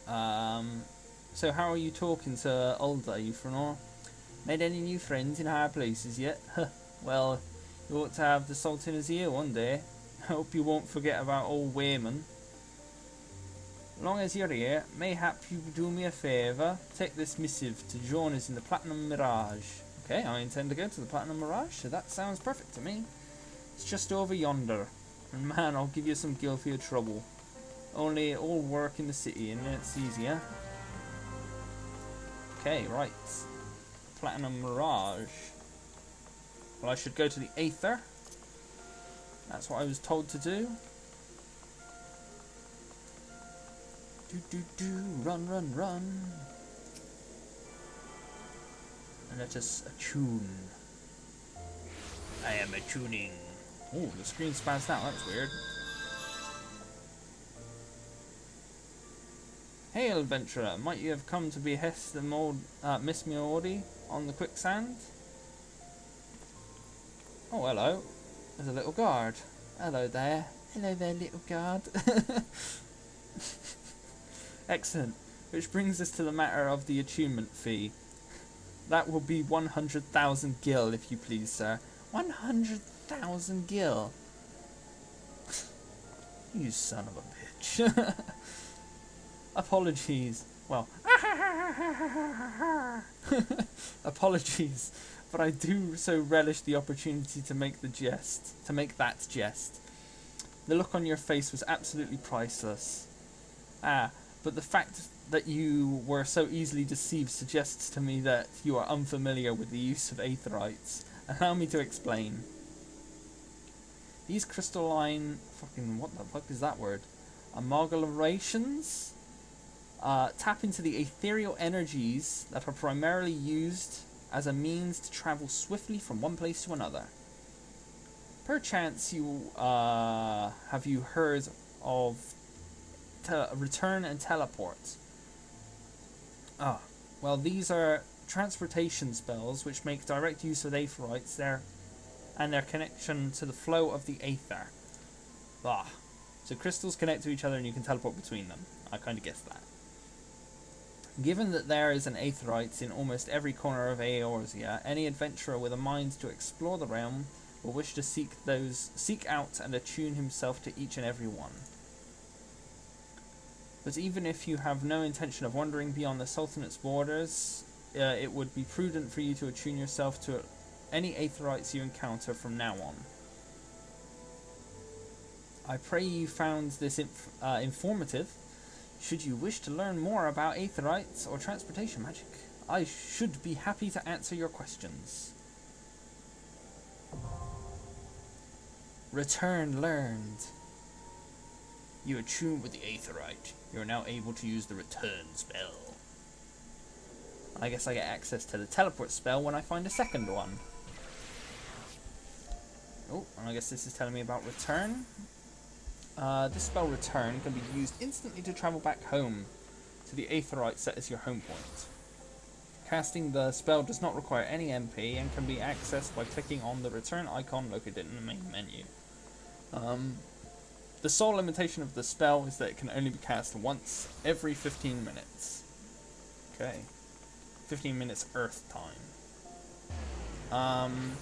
So how are you talking to Ulda, Euphenor? Made any new friends in higher places yet? Well, you ought to have the salt in his ear one day. Hope you won't forget about old Wayman. Long as you're here, mayhap you do me a favour. Take this missive to join us in the Platinum Mirage. Okay, I intend to go to the Platinum Mirage, so that sounds perfect to me. It's just over yonder. And man, I'll give you some gil for your trouble. Only all work in the city, and it's easier. Okay, right. Platinum Mirage. Well, I should go to the Aether. That's what I was told to do. Run, run, run. And let us attune. I am attuning. Oh, the screen spazzed out. That's weird. Hail, adventurer. Might you have come to behest the Miss Miordi on the quicksand? Oh, hello. There's a little guard. Hello there. Hello there, little guard. Excellent. Which brings us to the matter of the attunement fee. That will be 100,000 gil, if you please, sir. 100,000 gil. You son of a bitch. Apologies. Well, apologies, but I do so relish the opportunity to make that jest. The look on your face was absolutely priceless. But the fact that you were so easily deceived suggests to me that you are unfamiliar with the use of aetherites. Allow me to explain. These crystalline... what the fuck is that word? Amalgamations? Tap into the ethereal energies that are primarily used as a means to travel swiftly from one place to another. Perchance have you heard of return and teleport? Well, these are transportation spells which make direct use of aetherites and their connection to the flow of the aether. So crystals connect to each other and you can teleport between them. I kind of guessed that. Given that there is an aetherite in almost every corner of Eorzea, any adventurer with a mind to explore the realm will wish to seek out and attune himself to each and every one. But even if you have no intention of wandering beyond the Sultanate's borders, it would be prudent for you to attune yourself to any aetherites you encounter from now on. I pray you found this informative. Should you wish to learn more about aetherites or transportation magic, I should be happy to answer your questions. Return learned. You attune with the aetherite. You are now able to use the return spell. I guess I get access to the teleport spell when I find a second one. Oh, and I guess this is telling me about return. This spell return can be used instantly to travel back home to the aetherite set as your home point. Casting the spell does not require any MP and can be accessed by clicking on the return icon located in the main menu. The sole limitation of the spell is that it can only be cast once every 15 minutes. Okay. 15 minutes Earth time.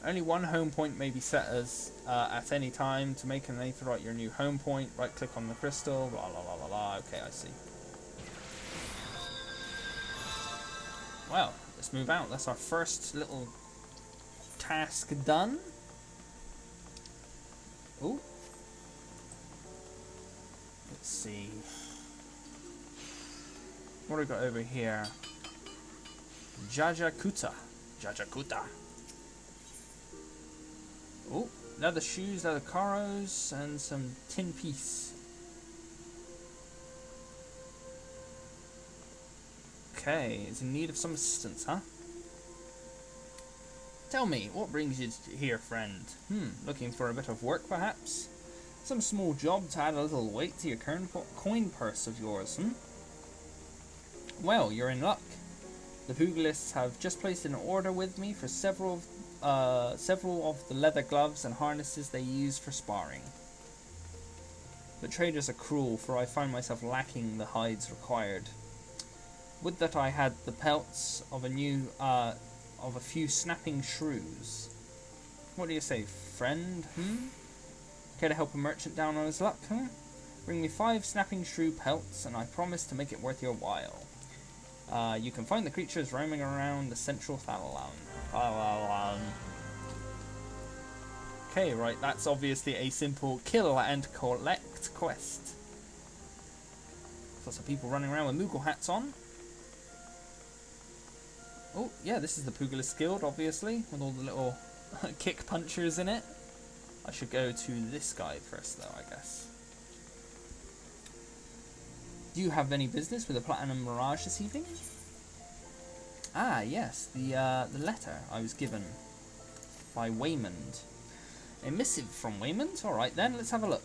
Only one home point may be set as at any time. To make an aetherite your new home point, right click on the crystal, blah blah blah blah blah. Okay, I see. Well, let's move out. That's our first little task done. Ooh. Let's see. What do we got over here? Jajakuta. Oh, leather shoes, leather corals, and some tin piece. Okay, it's in need of some assistance, huh? Tell me, what brings you here, friend? Looking for a bit of work, perhaps? Some small job to add a little weight to your current coin purse of yours, Well, you're in luck. The pugilists have just placed an order with me for several of the leather gloves and harnesses they use for sparring. But traders are cruel, for I find myself lacking the hides required. Would that I had the pelts of a few snapping shrews. What do you say, friend? Care to help a merchant down on his luck, Bring me 5 snapping shrew pelts, and I promise to make it worth your while. You can find the creatures roaming around the central Thalalan. Okay, right, that's obviously a simple kill and collect quest. Lots of people running around with Moogle hats on. Oh, yeah, this is the Pugilist Guild, obviously, with all the little kick punchers in it. I should go to this guy first, though, I guess. Do you have any business with the Platinum Mirage this evening? Ah, yes, the letter I was given by Waymond. A missive from Waymond? Alright then, let's have a look.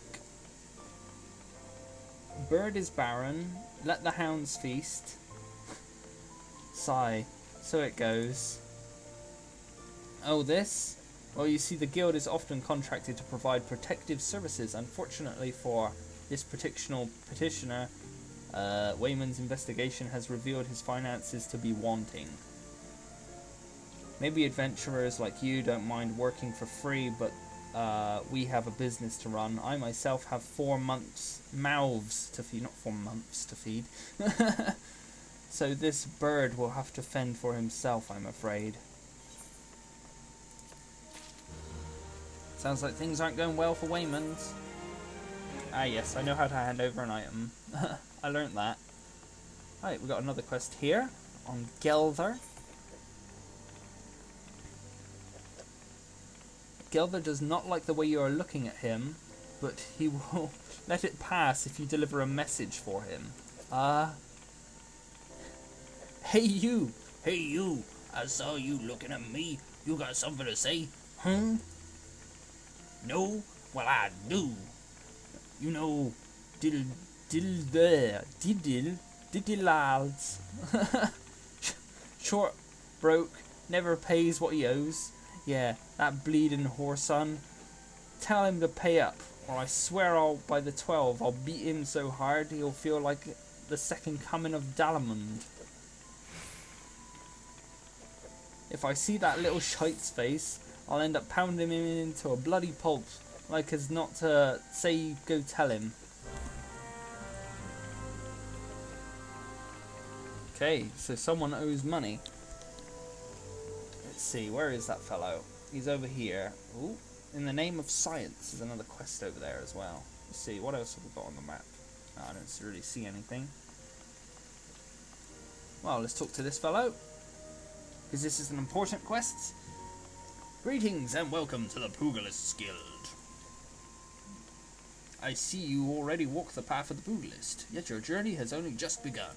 Bird is barren, let the hounds feast. Sigh, so it goes. Oh, this? Well, you see, the guild is often contracted to provide protective services. Unfortunately for this petitioner, Waymond's investigation has revealed his finances to be wanting. Maybe adventurers like you don't mind working for free, but we have a business to run. I myself have 4 mouths to feed, not 4 months to feed. So this bird will have to fend for himself, I'm afraid. Sounds like things aren't going well for Waymond. Ah yes, I know how to hand over an item. I learnt that. Right, we got another quest here on Gelther. Gelther does not like the way you are looking at him, but he will let it pass if you deliver a message for him. Hey you! Hey you! I saw you looking at me. You got something to say? No? Well, I do. You know, lads. Short, broke, never pays what he owes. Yeah, that bleeding whoreson. Tell him to pay up, or I swear by the 12 I'll beat him so hard he'll feel like the second coming of Dalamund. If I see that little shite's face, I'll end up pounding him into a bloody pulp, like as not to say go tell him. Okay, so someone owes money. Let's see, where is that fellow? He's over here. Ooh, in the name of science is another quest over there as well. Let's see, what else have we got on the map? Oh, I don't really see anything. Well, let's talk to this fellow, because this is an important quest. Greetings and welcome to the Pugilist Guild. I see you already walk the path of the Pugilist, yet your journey has only just begun.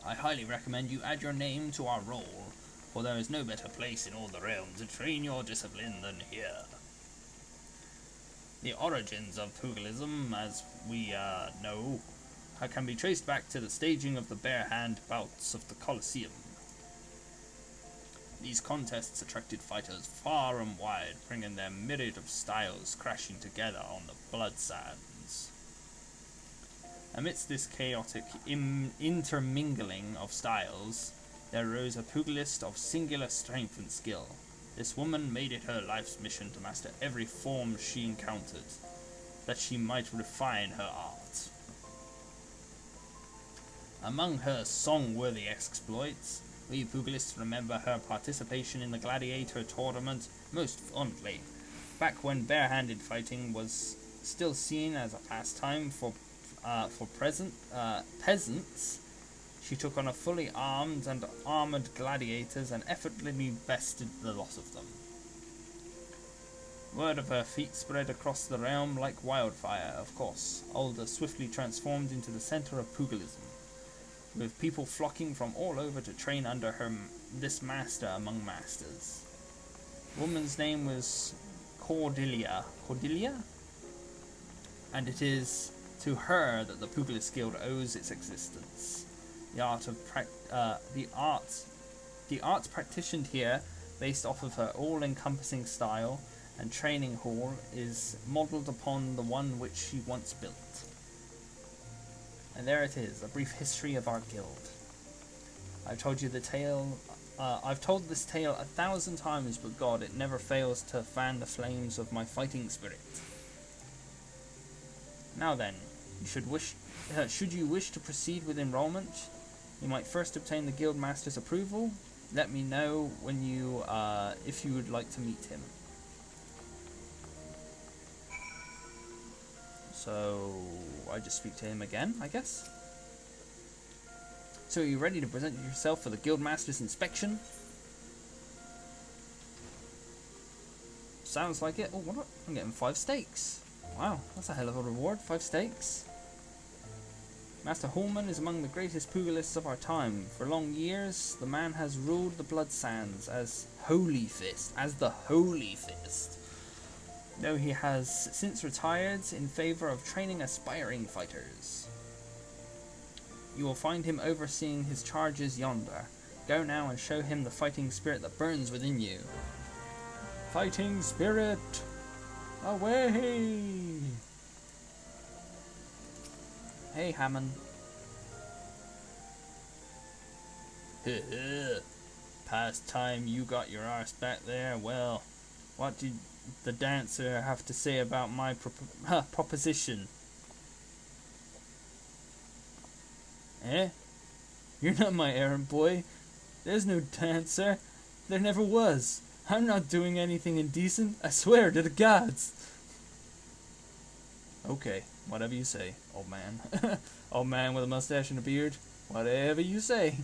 I highly recommend you add your name to our roll, for there is no better place in all the realm to train your discipline than here. The origins of pugilism, as we know, can be traced back to the staging of the bare-hand bouts of the Colosseum. These contests attracted fighters far and wide, bringing their myriad of styles crashing together on the blood sands. Amidst this chaotic intermingling of styles, there arose a pugilist of singular strength and skill. This woman made it her life's mission to master every form she encountered, that she might refine her art. Among her song-worthy exploits, we pugilists remember her participation in the gladiator tournament most fondly, back when barehanded fighting was still seen as a pastime for peasants. She took on a fully armed and armoured gladiators and effortlessly bested the lot of them. Word of her feat spread across the realm like wildfire, of course. Alda swiftly transformed into the centre of pugilism, with people flocking from all over to train under this master among masters. The woman's name was Cordelia, and it is to her that the Pugilist Guild owes its existence. The arts practiced here, based off of her all-encompassing style, and training hall is modelled upon the one which he once built. And there it is, a brief history of our guild. I've told this tale 1,000 times, but God, it never fails to fan the flames of my fighting spirit. Now then, should you wish to proceed with enrollment, you might first obtain the guild master's approval. Let me know when if you would like to meet him. So I just speak to him again, I guess. So are you ready to present yourself for the guild master's inspection? Sounds like it. Oh, what? I'm getting 5 steaks. Wow, that's a hell of a reward. 5 steaks. Master Hamon is among the greatest pugilists of our time. For long years, the man has ruled the Blood Sands as the Holy Fist. Though he has since retired in favour of training aspiring fighters. You will find him overseeing his charges yonder. Go now and show him the fighting spirit that burns within you. Fighting spirit! Away! Hey, Hamon. Past time you got your arse back there. Well, what did the dancer have to say about my proposition? Eh? You're not my errand boy. There's no dancer. There never was. I'm not doing anything indecent. I swear to the gods. Okay, whatever you say, old man. Old man with a mustache and a beard. Whatever you say.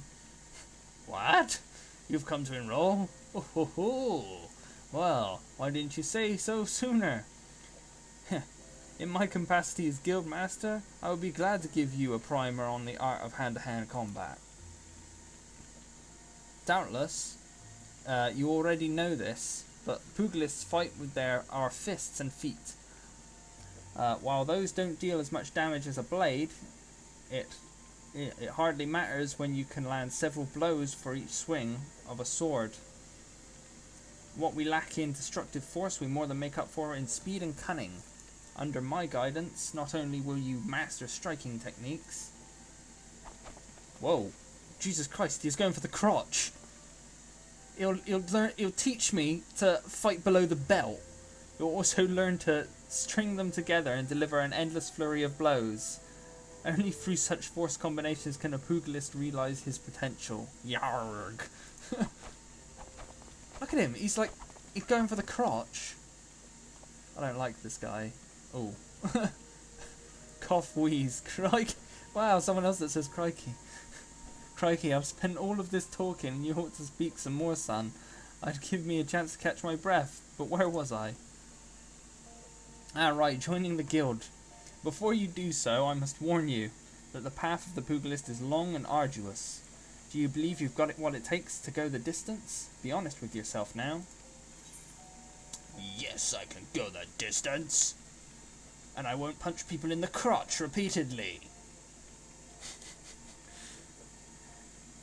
What? You've come to enroll? Oh ho ho. Well, why didn't you say so sooner? In my capacity as guild master, I would be glad to give you a primer on the art of hand-to-hand combat. Doubtless, you already know this, but pugilists fight with our fists and feet. While those don't deal as much damage as a blade, it hardly matters when you can land several blows for each swing of a sword. What we lack in destructive force, we more than make up for in speed and cunning. Under my guidance, not only will you master striking techniques... Whoa, Jesus Christ, he's going for the crotch. He'll teach me to fight below the belt. He'll also learn to string them together and deliver an endless flurry of blows. Only through such force combinations can a pugilist realise his potential. Yarg. Look at him, he's going for the crotch. I don't like this guy. Oh. Cough, wheeze, crikey. Wow, someone else that says crikey. Crikey, I've spent all of this talking and you ought to speak some more, son. I'd give me a chance to catch my breath, but where was I? Ah, right, joining the guild. Before you do so, I must warn you that the path of the pugilist is long and arduous. Do you believe you've got what it takes to go the distance? Be honest with yourself now. Yes, I can go the distance. And I won't punch people in the crotch repeatedly.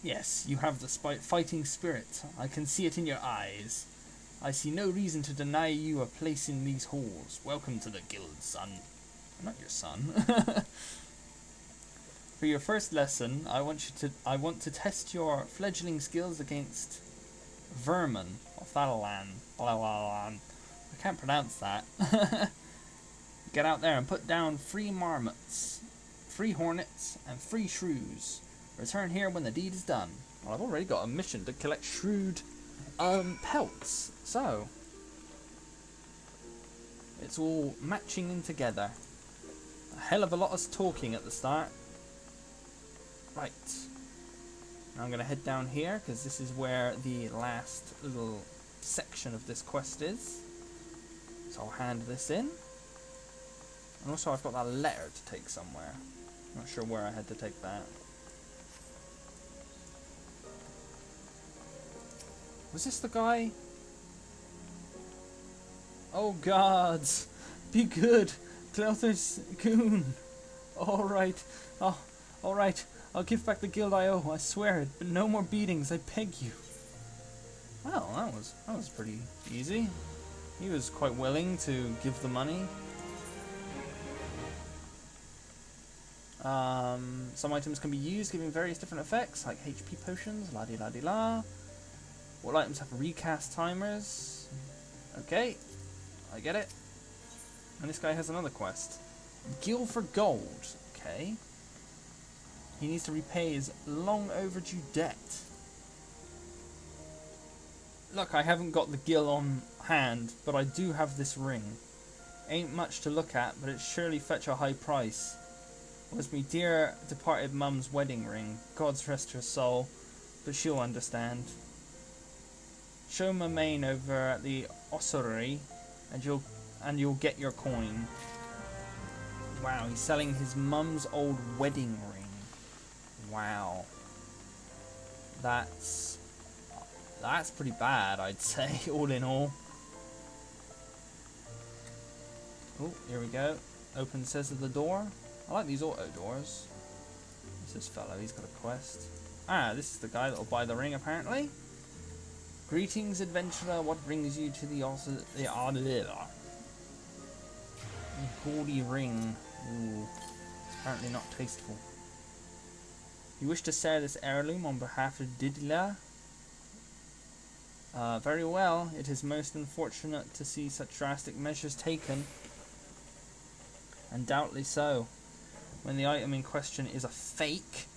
Yes, you have the fighting spirit. I can see it in your eyes. I see no reason to deny you a place in these halls. Welcome to the guild, son. I'm not your son. For your first lesson, I want to test your fledgling skills against vermin or Thalalan. I can't pronounce that. Get out there and put down 3 marmots, 3 hornets, and 3 shrews. Return here when the deed is done. Well, I've already got a mission to collect shrewd pelts, so it's all matching in together. A hell of a lot of talking at the start. Right. Now I'm going to head down here because this is where the last little section of this quest is. So I'll hand this in. And also I've got that letter to take somewhere. I'm not sure where I had to take that. Was this the guy? Oh gods! Be good! Clothar's goon! Alright. Oh, alright. I'll give back the guild I owe, I swear it. But no more beatings, I beg you. Well, that was pretty easy. He was quite willing to give the money. Some items can be used, giving various different effects, like HP potions, la-di-la-di-la. What items have recast timers? Okay, I get it. And this guy has another quest. Gil for gold. Okay. He needs to repay his long overdue debt. Look, I haven't got the Gil on hand, but I do have this ring. Ain't much to look at, but it surely fetch a high price. It was me dear departed mum's wedding ring. God's rest her soul, but she'll understand. Show my main over at the ossuary, and you'll get your coin. Wow, he's selling his mum's old wedding ring. Wow. That's pretty bad, I'd say, all in all. Oh, here we go. Open says at the door. I like these auto doors. What's this fellow? He's got a quest. Ah, this is the guy that will buy the ring, apparently. Greetings, adventurer. What brings you to the gaudy ring? Ooh, it's apparently not tasteful. You wish to sell this heirloom on behalf of Didla? Very well. It is most unfortunate to see such drastic measures taken. Undoubtedly so. When the item in question is a fake,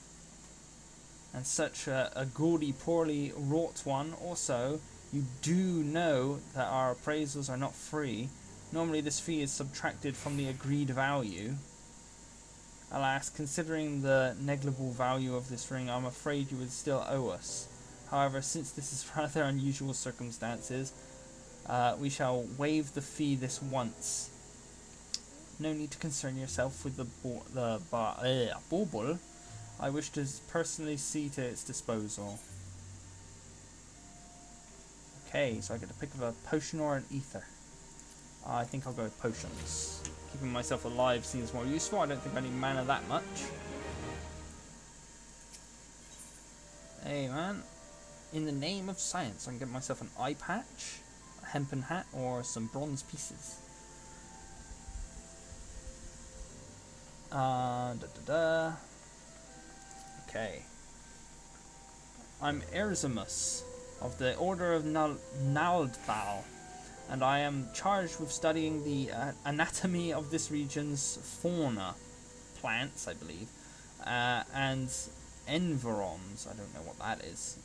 and such a gaudy, poorly wrought one also, you do know that our appraisals are not free. Normally this fee is subtracted from the agreed value. Alas, considering the negligible value of this ring, I'm afraid you would still owe us. However, since this is rather unusual circumstances, we shall waive the fee this once. No need to concern yourself with the bauble. I wish to personally see to its disposal. Okay, so I get to pick up a potion or an ether. I think I'll go with potions. Keeping myself alive seems more useful. I don't think I need mana that much. Hey man, in the name of science, I can get myself an eye patch, a hempen hat, or some bronze pieces. Okay. I'm Erzimus of the Order of Naldbal, and I am charged with studying the anatomy of this region's fauna, plants, I believe, and environs, I don't know what that is,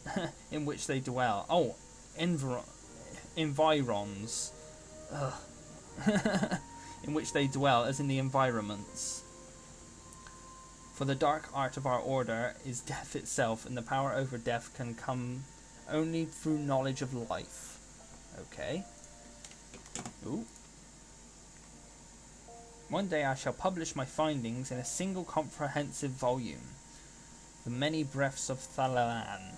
in which they dwell. Oh, environs. In which they dwell, as in the environments. For the dark art of our order is death itself, and the power over death can come only through knowledge of life. Okay. Ooh. One day I shall publish my findings in a single comprehensive volume. The many breaths of Thanalan.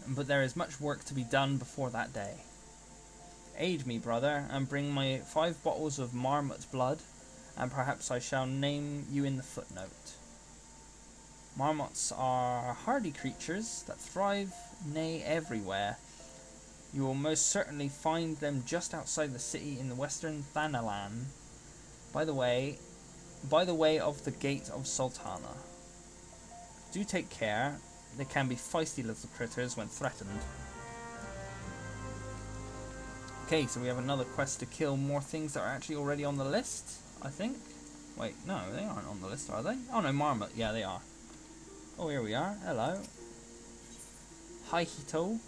But there is much work to be done before that day. Aid me, brother, and bring my 5 bottles of marmot blood, and perhaps I shall name you in the footnote. Marmots are hardy creatures that thrive, nay, everywhere. You will most certainly find them just outside the city in the western Thanalan, by the way of the Gate of Sultana. Do take care, they can be feisty little critters when threatened. Okay, so we have another quest to kill more things that are actually already on the list, I think. Wait, no, they aren't on the list, are they? Oh no, Marmot, yeah, they are. Oh, here we are. Hello. Hi, Hito.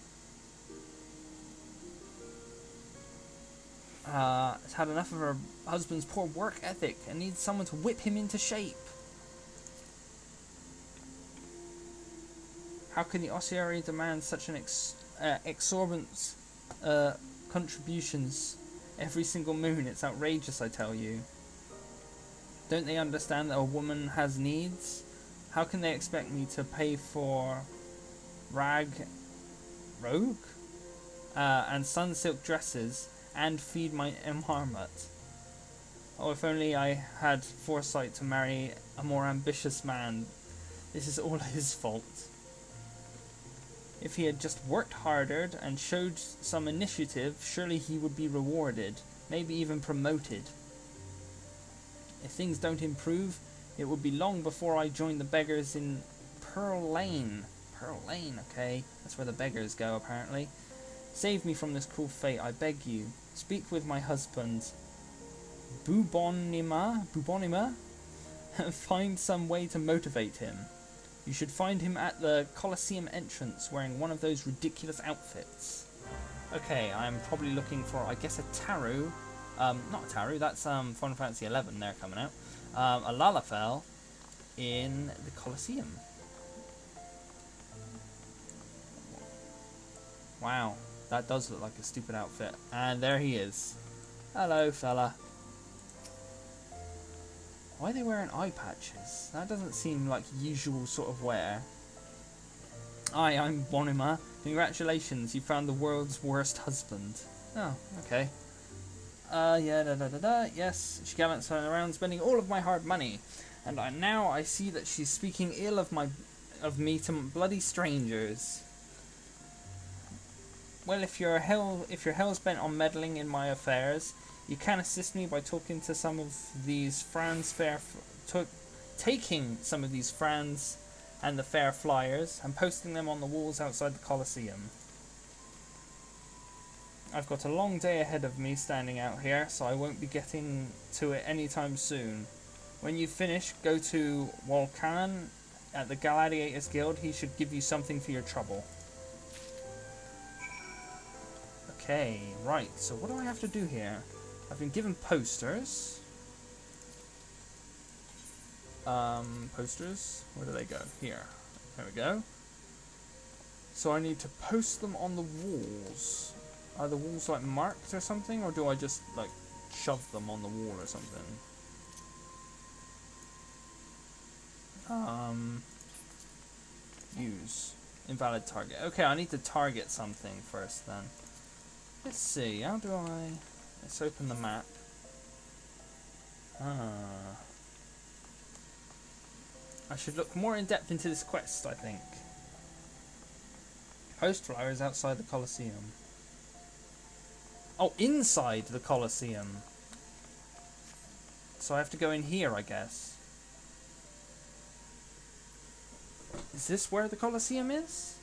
Has had enough of her husband's poor work ethic and needs someone to whip him into shape. How can the ossuary demand such an exorbitant contributions every single moon? It's outrageous, I tell you. Don't they understand that a woman has needs? How can they expect me to pay for rogue and sun silk dresses and feed my marmot? Oh, if only I had foresight to marry a more ambitious man. This is all his fault. If he had just worked harder and showed some initiative, surely he would be rewarded, maybe even promoted. If things don't improve, it would be long before I join the beggars in Pearl Lane. Pearl Lane, okay. That's where the beggars go, apparently. Save me from this cruel fate, I beg you. Speak with my husband, Bubonima, and find some way to motivate him. You should find him at the Colosseum entrance, wearing one of those ridiculous outfits. Okay, I'm probably looking for, I guess, a Taru. Not a Taru, that's Final Fantasy XI, they're coming out. A Lalafell in the Colosseum. Wow, that does look like a stupid outfit. And there he is. Hello, fella. Why are they wearing eye patches? That doesn't seem like usual sort of wear. Hi, I'm Bonima. Congratulations, you found the world's worst husband. Oh, okay. Yes, she gallants around spending all of my hard money. And now I see that she's speaking ill of me to bloody strangers. Well, if you're hell's bent on meddling in my affairs, you can assist me by talking to some of these taking some of these Frans and the fair flyers and posting them on the walls outside the Colosseum. I've got a long day ahead of me standing out here, so I won't be getting to it anytime soon. When you finish, go to Volcan at the Gladiators Guild. He should give you something for your trouble. Okay, right, so what do I have to do here? I've been given posters. Posters, where do they go? Here, there we go. So I need to post them on the walls. Are the walls like marked or something, or do I just like shove them on the wall or something? Use invalid target. Okay, I need to target something first then. Let's see, how do I... Let's open the map. I should look more in depth into this quest, I think. Post flowers outside the Colosseum. Oh, inside the Colosseum. So I have to go in here, I guess. Is this where the Colosseum is?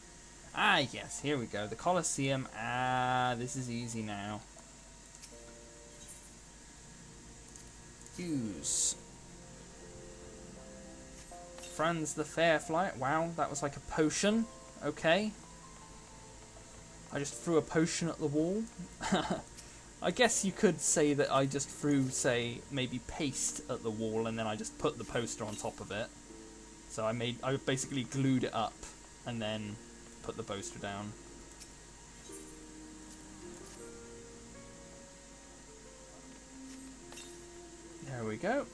Ah, yes, here we go. The Colosseum. Ah, this is easy now. Use. Franz the Fairfly. Wow, that was like a potion. Okay. I just threw a potion at the wall. I guess you could say that I just threw, say, maybe paste at the wall and then I just put the poster on top of it. So I basically glued it up and then put the poster down. There we go.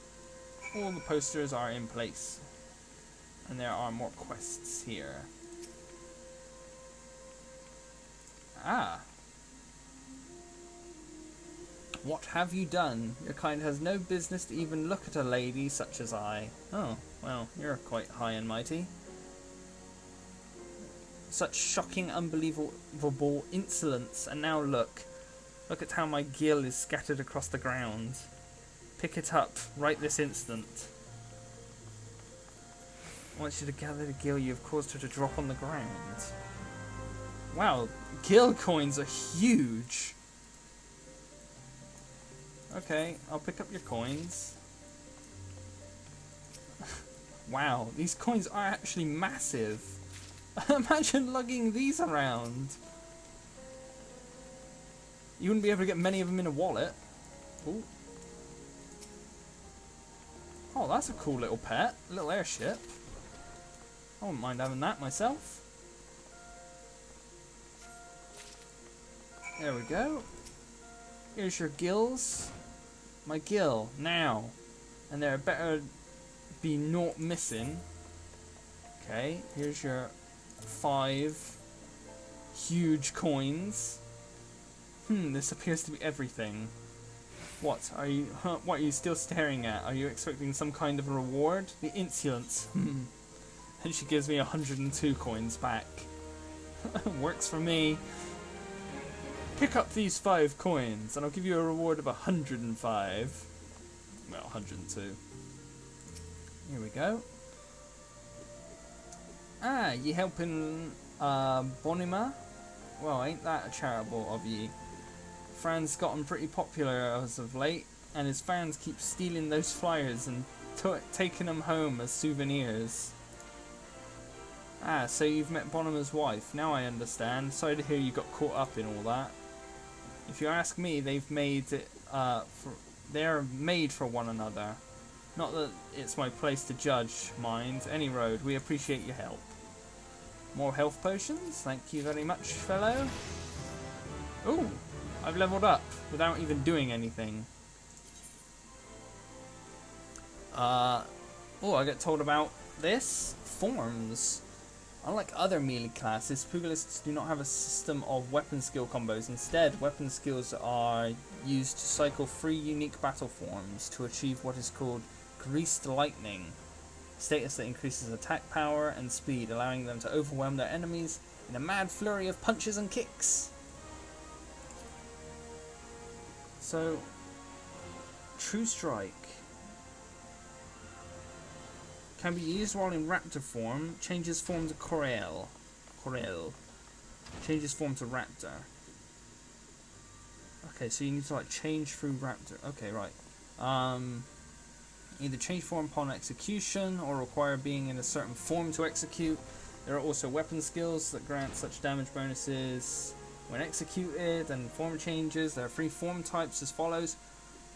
All the posters are in place. And there are more quests here. Ah. What have you done? Your kind has no business to even look at a lady such as I. Oh, well, you're quite high and mighty. Such shocking, unbelievable insolence, and now look. Look at how my gill is scattered across the ground. Pick it up, right this instant. I want you to gather the gill you have caused her to drop on the ground. Wow, gill coins are huge. Okay, I'll pick up your coins. Wow, these coins are actually massive. Imagine lugging these around. You wouldn't be able to get many of them in a wallet. Ooh. Oh, that's a cool little pet. A little airship. I wouldn't mind having that myself. There we go. Here's your gills. My gill, now. And there better be naught missing. Okay, here's your 5 huge coins. This appears to be everything. What are you still staring at? Are you expecting some kind of a reward? The insolence. And she gives me 102 coins back. Works for me. Pick up these 5 coins, and I'll give you a reward of 105. Well, 102. Here we go. Ah, ye helping Bonima? Well, ain't that a charitable of ye? Fran's gotten pretty popular as of late, and his fans keep stealing those flyers and taking them home as souvenirs. Ah, so you've met Bonima's wife. Now I understand. Sorry to hear you got caught up in all that. If you ask me, they've made it, they're made for one another. Not that it's my place to judge, mind. Any road, we appreciate your help. More health potions? Thank you very much, fellow. Ooh, I've leveled up without even doing anything. Oh, I get told about this. Forms. Unlike other melee classes, pugilists do not have a system of weapon skill combos. Instead, weapon skills are used to cycle 3 unique battle forms to achieve what is called Greased Lightning, status that increases attack power and speed, allowing them to overwhelm their enemies in a mad flurry of punches and kicks. So, True Strike can be used while in raptor form, changes form to Corel. Changes form to raptor. Okay, so you need to like change through raptor. Okay, right. Either change form upon execution or require being in a certain form to execute. There are also weapon skills that grant such damage bonuses when executed, and form changes. There are 3 form types as follows.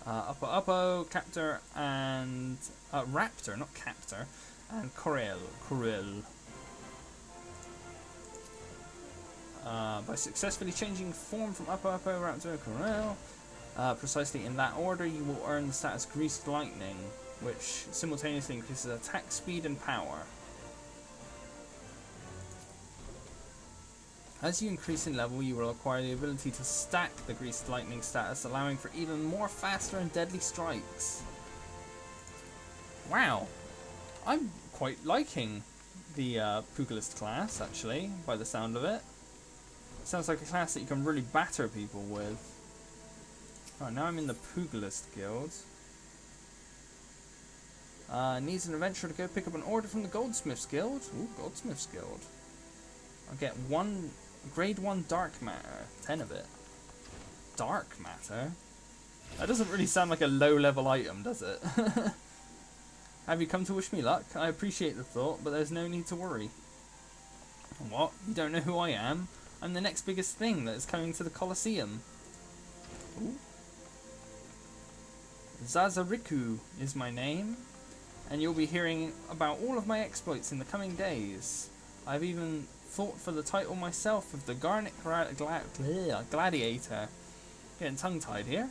Uppo, Captor, and Raptor, not Captor, and Corel. By successfully changing form from Uppo, Raptor, and Corel, precisely in that order, you will earn the status Greased Lightning, which simultaneously increases attack speed and power. As you increase in level, you will acquire the ability to stack the Greased Lightning status, allowing for even more faster and deadly strikes. Wow, I'm quite liking the Pugilist class, actually, by the sound of it. Sounds like a class that you can really batter people with. Right, now I'm in the Pugilist Guild. Needs an adventurer to go pick up an order from the Goldsmiths Guild. Ooh, Goldsmiths Guild. I'll get 1 grade 1 dark matter, 10 of it. Dark matter? That doesn't really sound like a low level item, does it? Have you come to wish me luck? I appreciate the thought, but there's no need to worry. What? You don't know who I am? I'm the next biggest thing that is coming to the Colosseum. Ooh. Zazariku is my name, and you'll be hearing about all of my exploits in the coming days. I've even fought for the title myself of the Garnet Gladiator. Getting tongue-tied here.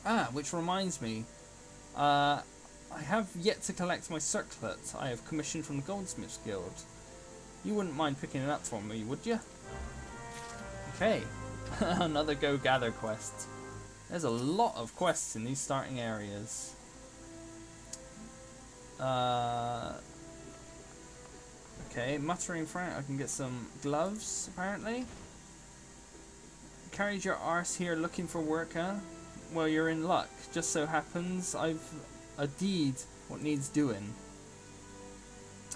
Ah, which reminds me, I have yet to collect my circlet I have commissioned from the Goldsmiths Guild. You wouldn't mind picking it up for me, would you? Okay, another Go Gather quest. There's a lot of quests in these starting areas. Okay, muttering front. I can get some gloves, apparently. Carried your arse here looking for work, huh? Well, you're in luck. Just so happens I've a deed what needs doing.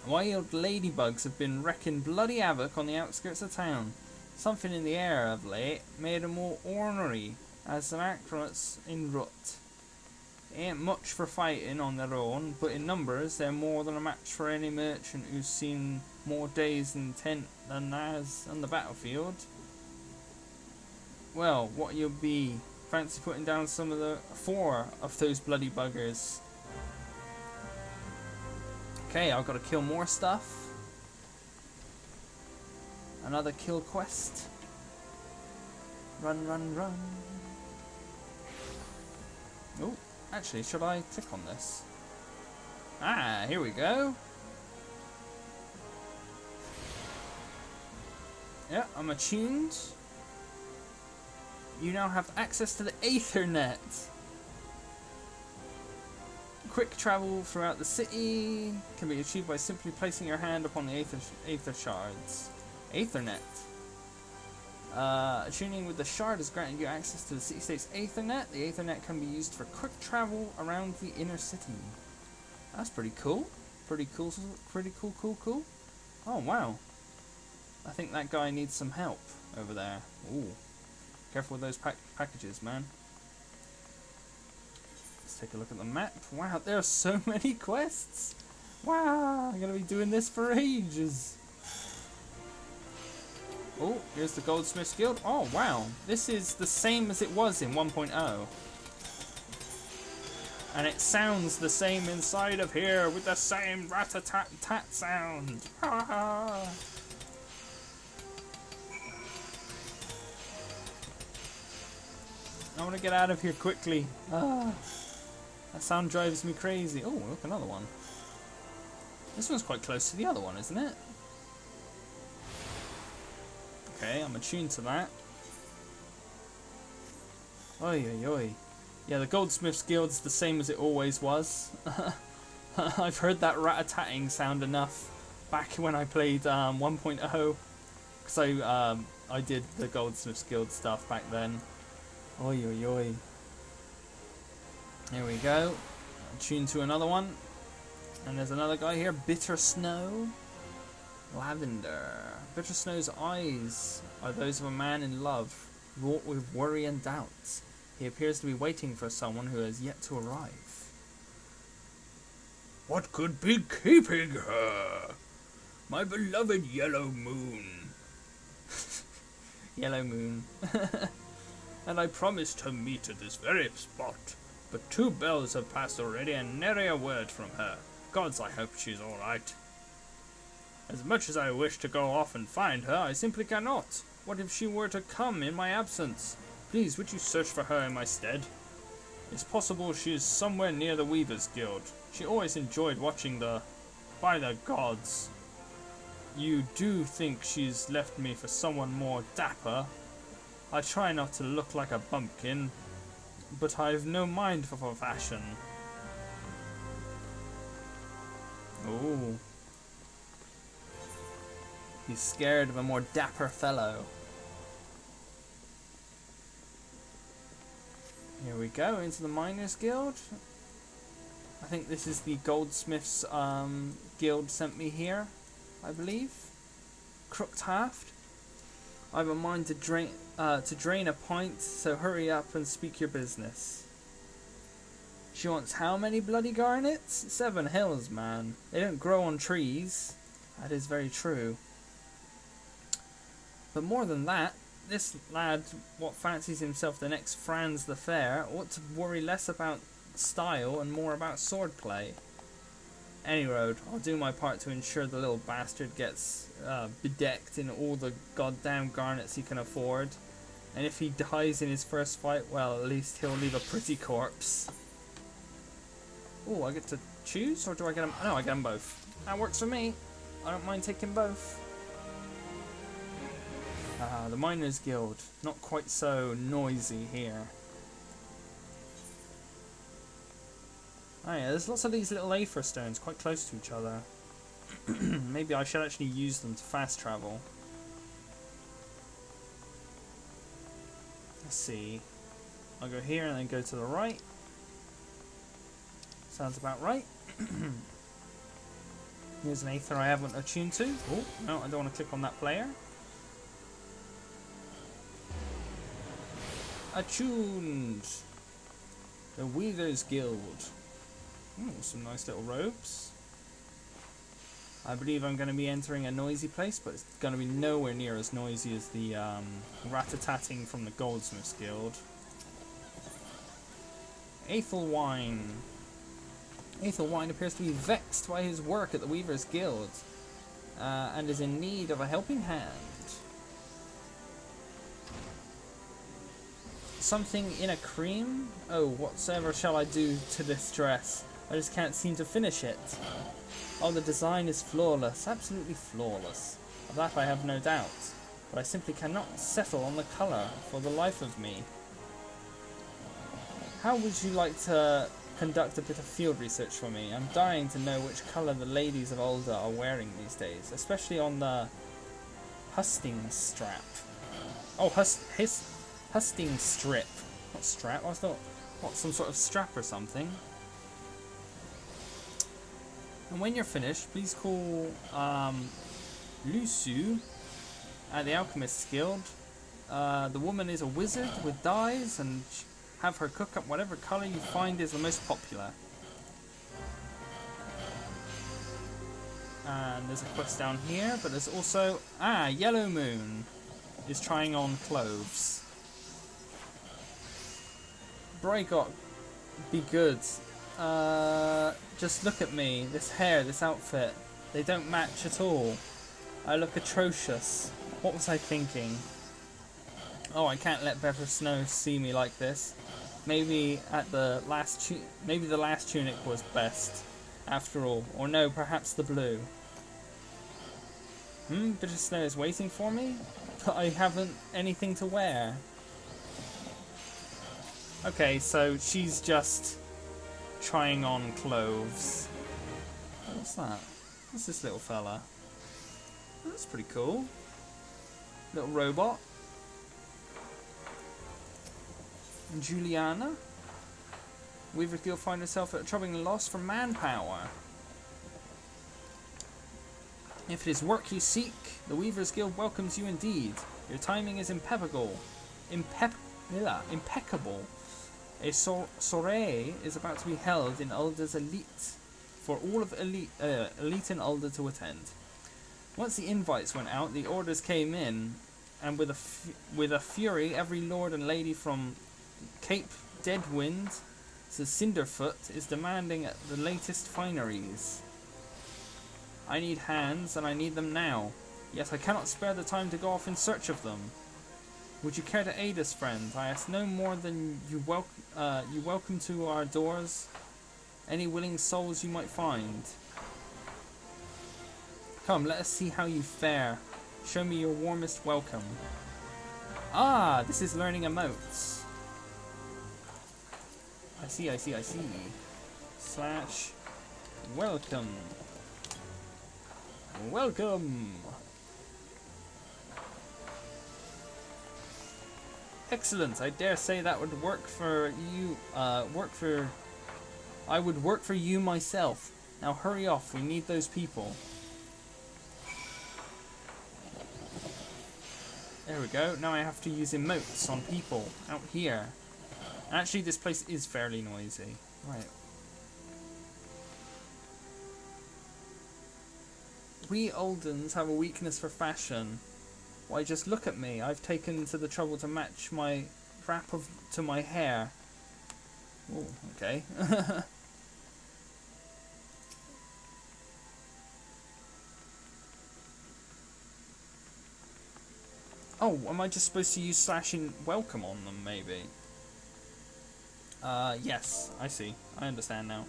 Wild ladybugs have been wrecking bloody havoc on the outskirts of town. Something in the air of late made them all ornery as an acrobats in rut. Ain't much for fighting on their own, but in numbers they're more than a match for any merchant who's seen more days in tent than has on the battlefield. Well, what you'll be fancy putting down some of the 4 of those bloody buggers. Okay, I've got to kill more stuff. Another kill quest. Run, run, run. Oh, actually, should I click on this? Ah, here we go. Yeah, I'm attuned. You now have access to the Aethernet. Quick travel throughout the city can be achieved by simply placing your hand upon the Aether shards. Aethernet. Tuning with the shard has granted you access to the city-state's Aethernet. The Aethernet can be used for quick travel around the inner city. That's pretty cool. Pretty cool. Cool. Oh, wow. I think that guy needs some help over there. Ooh. Careful with those packages, man. Let's take a look at the map. Wow, there are so many quests. Wow, I'm going to be doing this for ages. Oh, here's the Goldsmith's Guild. Oh, wow. This is the same as it was in 1.0. And it sounds the same inside of here with the same rat-a-tat-tat sound. Ah. I want to get out of here quickly. Ah. That sound drives me crazy. Oh, look, another one. This one's quite close to the other one, isn't it? Okay, I'm attuned to that. Oi, oi, oi. Yeah, the Goldsmith's Guild's the same as it always was. I've heard that rat-a-tatting sound enough back when I played 1.0. Because I did the Goldsmith's Guild stuff back then. Oi, oi, oi. Here we go. Attuned to another one. And there's another guy here. Bitter Snow. Lavender. Bitter Snow's eyes are those of a man in love, wrought with worry and doubt. He appears to be waiting for someone who has yet to arrive. What could be keeping her? My beloved Yellow Moon. Yellow Moon. And I promised to meet at this very spot. But 2 bells have passed already and nary a word from her. Gods, I hope she's alright. As much as I wish to go off and find her, I simply cannot. What if she were to come in my absence? Please, would you search for her in my stead? It's possible she is somewhere near the Weaver's Guild. She always enjoyed watching the... By the gods. You do think she's left me for someone more dapper? I try not to look like a bumpkin, but I've no mind for fashion. Ooh. He's scared of a more dapper fellow. Here we go, into the Miners' Guild. I think this is the Goldsmiths Guild sent me here, I believe. Crooked Haft. I have a mind to drain a pint, so hurry up and speak your business. She wants how many bloody garnets? 7 hills, man. They don't grow on trees. That is very true. But more than that, this lad, what fancies himself the next Franz the Fair, ought to worry less about style and more about swordplay. Any road, I'll do my part to ensure the little bastard gets bedecked in all the goddamn garnets he can afford. And if he dies in his first fight, well, at least he'll leave a pretty corpse. Oh, I get to choose, or do I get them? No, I get them both. That works for me. I don't mind taking both. The Miners' Guild. Not quite so noisy here. Oh yeah, there's lots of these little Aether stones quite close to each other. Maybe I should actually use them to fast travel. Let's see. I'll go here and then go to the right. Sounds about right. Here's an Aether I haven't attuned to. Oh, no, I don't want to click on that player. Attuned. The Weaver's Guild. Ooh, some nice little robes. I believe I'm going to be entering a noisy place, but it's going to be nowhere near as noisy as the rat-a-tatting from the Goldsmith's Guild. Aethelwine. Aethelwine appears to be vexed by his work at the Weaver's Guild and is in need of a helping hand. Something in a cream? Oh, whatsoever shall I do to this dress? I just can't seem to finish it. Oh, the design is flawless, absolutely flawless. Of that I have no doubt. But I simply cannot settle on the colour for the life of me. How would you like to conduct a bit of field research for me? I'm dying to know which colour the ladies of Ulda are wearing these days, especially on the Husting strap. Oh, husting strip. Not strap. I thought, what, some sort of strap or something. And when you're finished, please call Lusu at the Alchemist's Guild. The woman is a wizard with dyes, and have her cook up whatever colour you find is the most popular. And there's a quest down here, but there's also... Yellow Moon is trying on clothes. Brygot, be good. Just look at me. This hair, this outfit. They don't match at all. I look atrocious. What was I thinking? Oh, I can't let Pepper Snow see me like this. Maybe the last tunic was best, after all. Or no, perhaps the blue. Bitter Snow is waiting for me? But I haven't anything to wear. Okay, so she's just trying on clothes. What's that? What's this little fella? Oh, that's pretty cool. Little robot. And Juliana? Weaver Guild find herself at a troubling loss for manpower. If it is work you seek, the Weaver's Guild welcomes you indeed. Your timing is impeccable. Impeccable. A soiree is about to be held in Ulda's Elite for all of Elite in Ulda to attend. Once the invites went out, the orders came in, and with a fury, every lord and lady from Cape Deadwind to Cinderfoot is demanding the latest fineries. I need hands, and I need them now. Yet I cannot spare the time to go off in search of them. Would you care to aid us, friend? I ask no more than you welcome to our doors any willing souls you might find. Come, let us see how you fare. Show me your warmest welcome. Ah, this is learning emotes. I see. Slash welcome. Welcome. Excellent. I dare say that would work for you. I would work for you myself. Now hurry off. We need those people. There we go. Now I have to use emotes on people out here. Actually, this place is fairly noisy. Right. We Oldens have a weakness for fashion. Why, just look at me. I've taken to the trouble to match my wrap to my hair. Oh, okay. Oh, am I just supposed to use slash and welcome on them, maybe? Yes, I see. I understand now.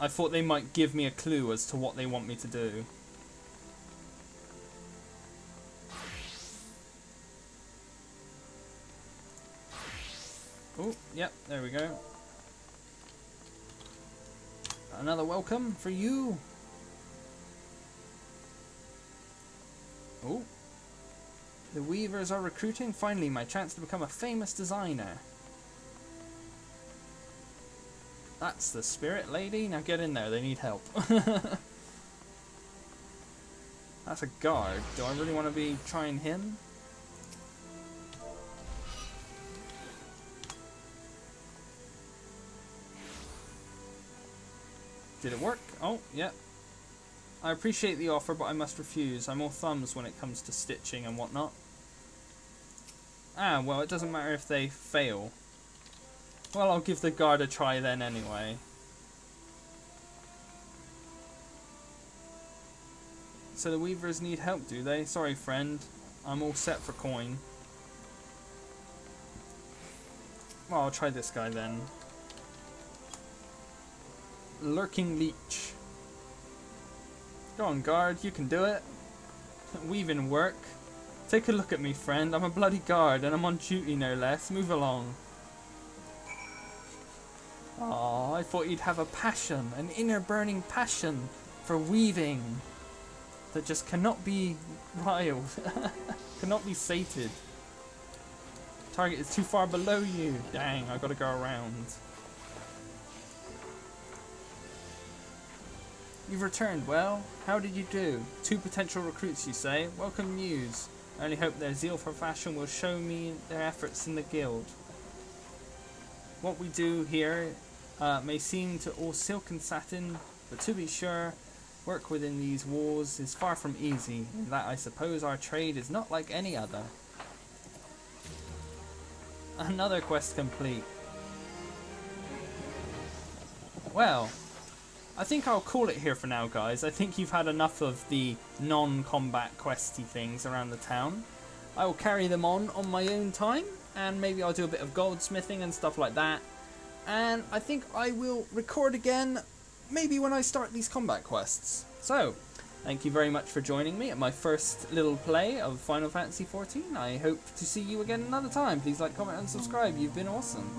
I thought they might give me a clue as to what they want me to do. Oh, yep, there we go. Another welcome for you. Oh. The Weavers are recruiting. Finally, my chance to become a famous designer. That's the spirit, lady. Now get in there. They need help. That's a guard. Do I really want to be trying him? Did it work? Oh, yeah. I appreciate the offer, but I must refuse. I'm all thumbs when it comes to stitching and whatnot. Ah, well, it doesn't matter if they fail. Well, I'll give the guard a try then anyway. So the Weavers need help, do they? Sorry, friend. I'm all set for coin. Well, I'll try this guy then. Lurking Leech. Go on, guard. You can do it. Weaving work. Take a look at me, friend. I'm a bloody guard, and I'm on duty, no less. Move along. Oh, I thought you'd have a passion, an inner burning passion for weaving. that just cannot be riled, cannot be sated. Target is too far below you. Dang, I gotta go around. You've returned. Well, how did you do? 2 potential recruits, you say? Welcome news. I only hope their zeal for fashion will show me their efforts in the guild. What we do here may seem to all silk and satin, but to be sure, work within these walls is far from easy, in that I suppose our trade is not like any other. Another quest complete. Well, I think I'll call it here for now, guys. I think you've had enough of the non-combat questy things around the town. I will carry them on my own time, and maybe I'll do a bit of goldsmithing and stuff like that. And I think I will record again, maybe when I start these combat quests. So, thank you very much for joining me at my first little play of Final Fantasy XIV. I hope to see you again another time. Please like, comment and subscribe. You've been awesome.